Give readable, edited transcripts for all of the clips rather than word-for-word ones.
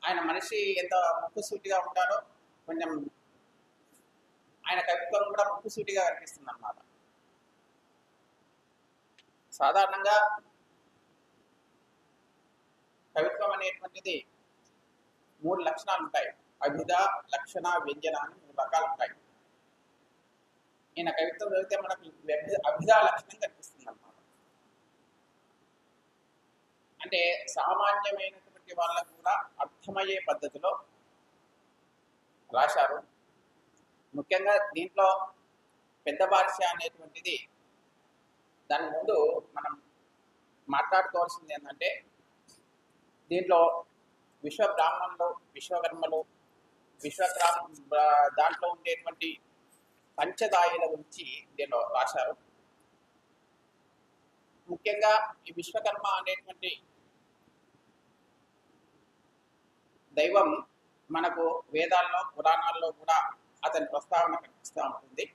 ఆయన మనిషి ఎంత ముక్కుసూటిగా ఉంటారో కొంచెం ఆయన కవిత్వం కూడా ముక్కుసూటిగా కనిపిస్తుంది అన్నమాట. సాధారణంగా కవిత్వం అనేటువంటిది 3 లక్షణాలు ఉంటాయి. అభిధ, లక్షణ, వ్యంజన అని 3 రకాలు ఉంటాయి. ఈయన కవిత్వం చదివితే మనకు అభిధా లక్షణం కనిపిస్తుంది అన్నమాట. అంటే సామాన్యమైనటువంటి వాళ్ళకు కూడా అర్థమయ్యే పద్ధతిలో రాశారు. ముఖ్యంగా దీంట్లో పెద్ద భాష అనేటువంటిది దాని ముందు మనం మాట్లాడుకోవాల్సింది ఏంటంటే, దీంట్లో విశ్వబ్రాహ్మణులు, విశ్వకర్మలు, దాంట్లో ఉండేటువంటి పంచదాయుల గురించి దీనిలో రాశారు. ముఖ్యంగా ఈ విశ్వకర్మ అనేటువంటి దైవం మనకు వేదాల్లో, పురాణాల్లో కూడా అతని ప్రస్తావన కనిపిస్తూ ఉంటుంది.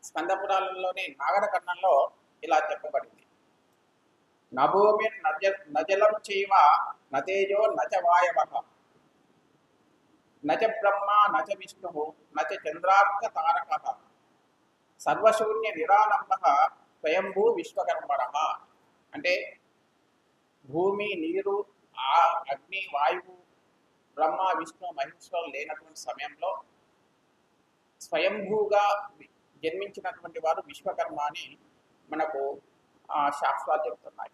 స్కంద పురాణంలోని నాగరకర్ణంలో ఇలా చెప్పబడింది: నభూమి నజలం చైవ నతేజో నచ వాయవః నచ బ్రహ్మ నచ విష్ణు నచ చంద్రార్క తారకః సర్వశూన్య నిరాలంబః స్వయంభూ విశ్వకర్మణః. అంటే భూమి, నీరు, అగ్ని, వాయువు, బ్రహ్మ, విష్ణు, మహేశ్వరులు లేనటువంటి సమయంలో స్వయంభూగా జన్మించినటువంటి వారు విశ్వకర్మ అని మనకు శాస్త్రాలు చెప్తున్నాయి.